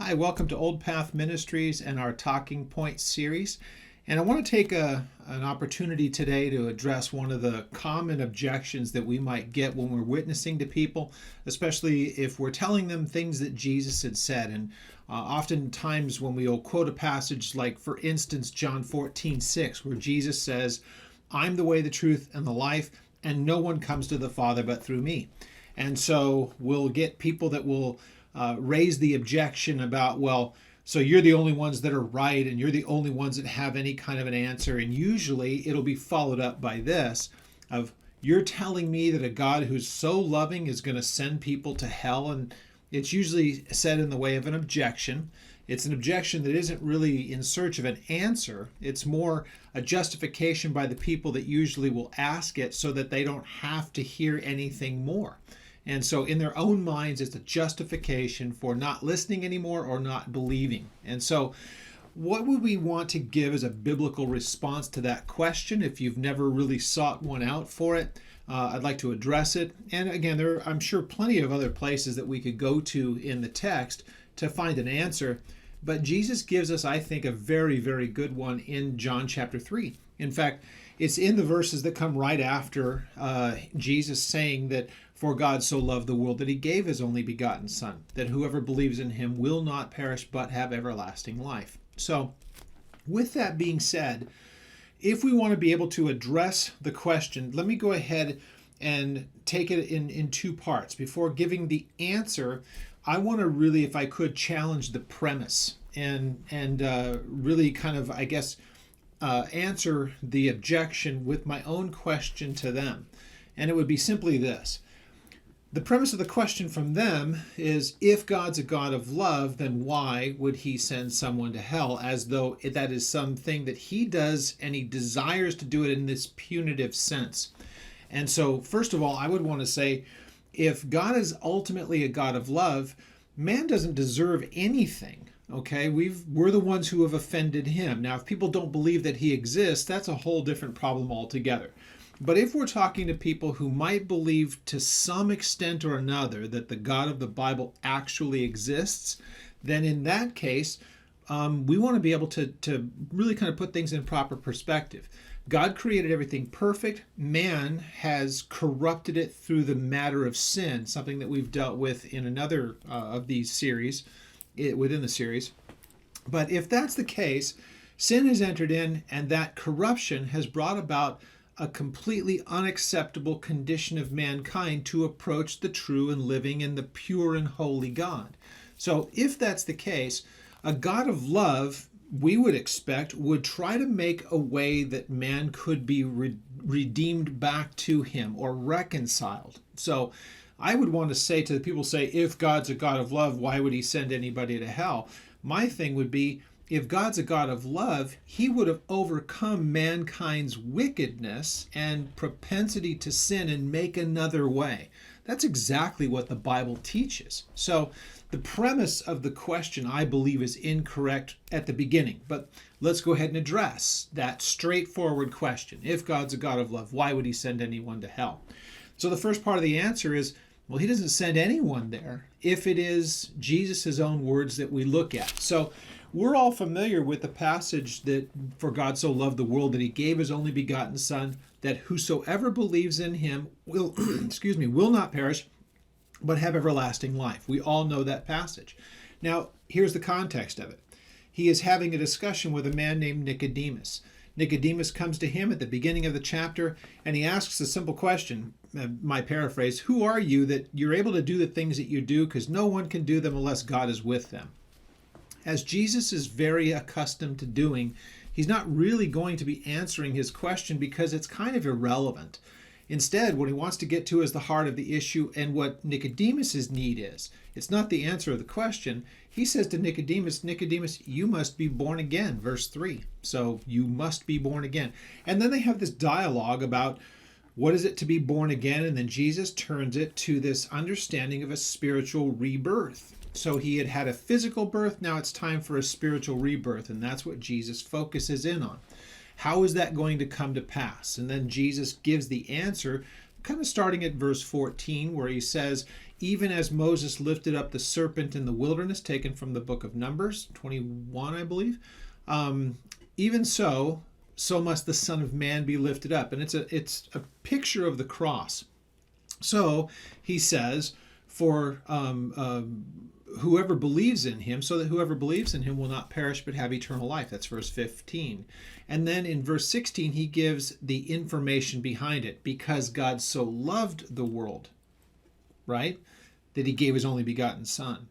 Hi, welcome to Old Path Ministries and our Talking Point series. And I want to take an opportunity today to address one of the common objections that we might get when we're witnessing to people, especially if we're telling them things that Jesus had said. And oftentimes when we'll quote a passage like, for instance, John 14:6, where Jesus says, "I'm the way, the truth, and the life, and no one comes to the Father but through me." And so we'll get people that will raise the objection about, well, so you're the only ones that are right and you're the only ones that have any kind of an answer. And usually it'll be followed up by this of, you're telling me that a God who's so loving is going to send people to hell. And it's usually said in the way of an objection. It's an objection that isn't really in search of an answer. It's more a justification by the people that usually will ask it so that they don't have to hear anything more. And so in their own minds, it's a justification for not listening anymore or not believing. And so what would we want to give as a biblical response to that question? If you've never really sought one out for it, I'd like to address it. And again, there are, I'm sure, plenty of other places that we could go to in the text to find an answer. But Jesus gives us, I think, a very, very good one in John chapter 3. In fact, it's in the verses that come right after Jesus saying that, "For God so loved the world that he gave his only begotten Son, that whoever believes in him will not perish but have everlasting life." So with that being said, if we want to be able to address the question, let me go ahead and take it in two parts. Before giving the answer, I want to really, if I could, challenge the premise and really kind of, I guess, answer the objection with my own question to them. And it would be simply this. The premise of the question from them is, if God's a God of love, then why would he send someone to hell, as though that is something that he does and he desires to do it in this punitive sense. And so, first of all, I would want to say, if God is ultimately a God of love, man doesn't deserve anything. Okay, we're the ones who have offended him. Now, if people don't believe that he exists, that's a whole different problem altogether. But if we're talking to people who might believe to some extent or another that the God of the Bible actually exists, then in that case, we want to be able to really kind of put things in proper perspective. God created everything perfect. Man has corrupted it through the matter of sin, something that we've dealt with in another of these series, within the series. But if that's the case, sin has entered in, and that corruption has brought about a completely unacceptable condition of mankind to approach the true and living and the pure and holy God. So if that's the case, a God of love, we would expect, would try to make a way that man could be redeemed back to him or reconciled. So I would want to say to the people, say, if God's a God of love, why would he send anybody to hell? My thing would be, if God's a God of love, he would have overcome mankind's wickedness and propensity to sin and make another way. That's exactly what the Bible teaches. So the premise of the question, I believe, is incorrect at the beginning. But let's go ahead and address that straightforward question. If God's a God of love, why would he send anyone to hell? So the first part of the answer is, well, he doesn't send anyone there if it is Jesus' own words that we look at. So we're all familiar with the passage that, "For God so loved the world that he gave his only begotten Son, that whosoever believes in him will, will not perish, but have everlasting life." We all know that passage. Now, here's the context of it. He is having a discussion with a man named Nicodemus. Nicodemus comes to him at the beginning of the chapter, and he asks a simple question, my paraphrase, "Who are you that you're able to do the things that you do? Because no one can do them unless God is with them." As Jesus is very accustomed to doing, he's not really going to be answering his question because it's kind of irrelevant. Instead, what he wants to get to is the heart of the issue and what Nicodemus's need is. It's not the answer of the question. He says to Nicodemus, "Nicodemus, you must be born again," verse 3. So you must be born again. And then they have this dialogue about what is it to be born again? And then Jesus turns it to this understanding of a spiritual rebirth. So he had had a physical birth, now it's time for a spiritual rebirth, and that's what Jesus focuses in on. How is that going to come to pass? And then Jesus gives the answer kind of starting at verse 14, where he says, even as Moses lifted up the serpent in the wilderness, taken from the book of Numbers 21, I believe, even so must the Son of Man be lifted up. And it's a picture of the cross. So he says, for whoever believes in him, so that whoever believes in him will not perish but have eternal life. That's verse 15. And then in verse 16, he gives the information behind it. Because God so loved the world, right, that he gave his only begotten Son,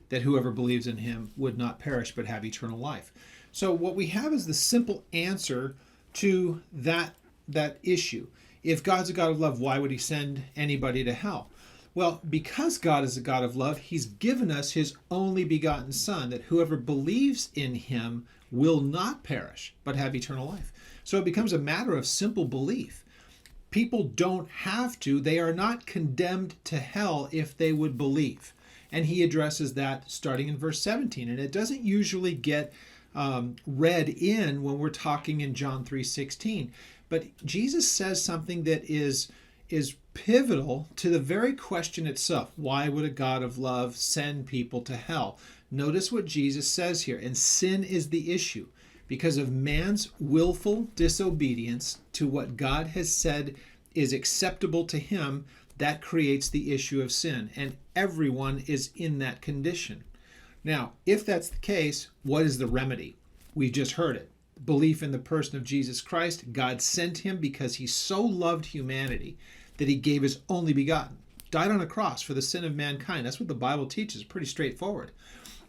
that whoever believes in him would not perish but have eternal life. So what we have is the simple answer to that issue. If God's a God of love, why would he send anybody to hell? Well, because God is a God of love, he's given us his only begotten Son, that whoever believes in him will not perish, but have eternal life. So it becomes a matter of simple belief. People don't have to. They are not condemned to hell if they would believe. And he addresses that starting in verse 17. And it doesn't usually get read in when we're talking in John 3:16. But Jesus says something that is pivotal to the very question itself. Why would a God of love send people to hell? Notice what Jesus says here. And sin is the issue. Because of man's willful disobedience to what God has said is acceptable to him, that creates the issue of sin. And everyone is in that condition. Now, if that's the case, what is the remedy? We've just heard it. Belief in the person of Jesus Christ. God sent him because he so loved humanity that he gave his only begotten. Died on a cross for the sin of mankind. That's what the Bible teaches. Pretty straightforward.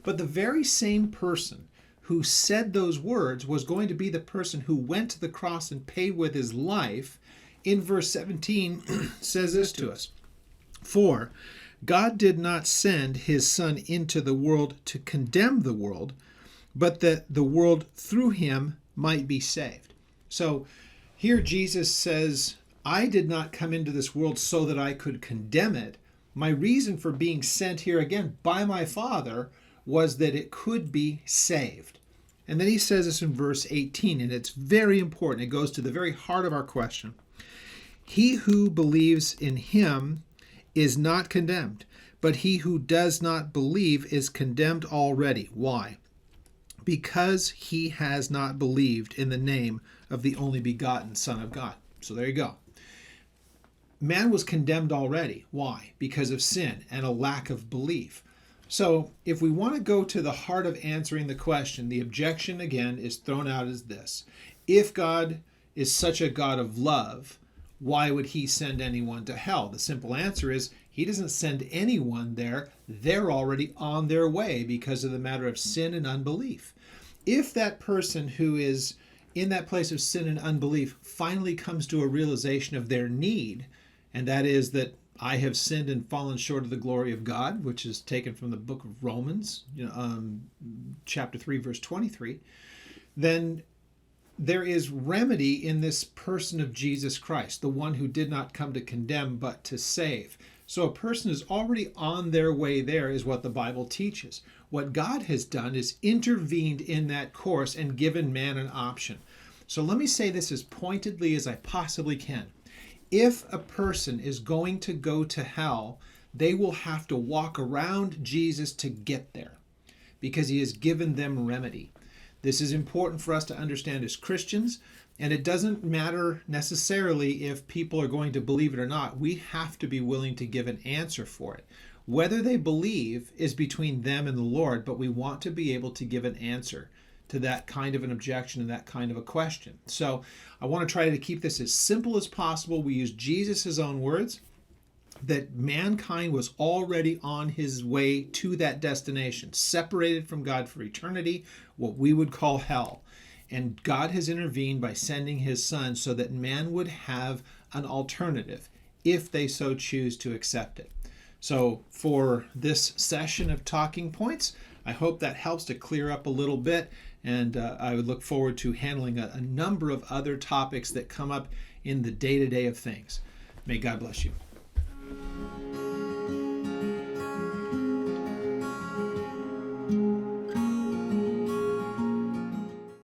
But the very same person who said those words was going to be the person who went to the cross and paid with his life. In verse 17 says this to us. For God did not send his Son into the world to condemn the world, but that the world through him might be saved. So here Jesus says, I did not come into this world so that I could condemn it. My reason for being sent here again by my Father was that it could be saved. And then he says this in verse 18, and it's very important. It goes to the very heart of our question. He who believes in him is not condemned, but he who does not believe is condemned already. Why? Because he has not believed in the name of the only begotten Son of God. So there you go. Man was condemned already. Why? Because of sin and a lack of belief. So if we want to go to the heart of answering the question, the objection again is thrown out as this. If God is such a God of love, why would he send anyone to hell? The simple answer is he doesn't send anyone there. They're already on their way because of the matter of sin and unbelief. If that person who is in that place of sin and unbelief finally comes to a realization of their need, and that is that I have sinned and fallen short of the glory of God, which is taken from the book of Romans, chapter 3, verse 23, then there is remedy in this person of Jesus Christ, the one who did not come to condemn but to save. So a person is already on their way there is what the Bible teaches. What God has done is intervened in that course and given man an option. So let me say this as pointedly as I possibly can. If a person is going to go to hell, they will have to walk around Jesus to get there because he has given them remedy. This is important for us to understand as Christians, and it doesn't matter necessarily if people are going to believe it or not. We have to be willing to give an answer for it. Whether they believe is between them and the Lord, but we want to be able to give an answer to that kind of an objection and that kind of a question. So I want to try to keep this as simple as possible. We use Jesus' own words, that mankind was already on his way to that destination, separated from God for eternity, what we would call hell. And God has intervened by sending his Son so that man would have an alternative if they so choose to accept it. So for this session of Talking Points, I hope that helps to clear up a little bit. And I would look forward to handling a number of other topics that come up in the day-to-day of things. May God bless you.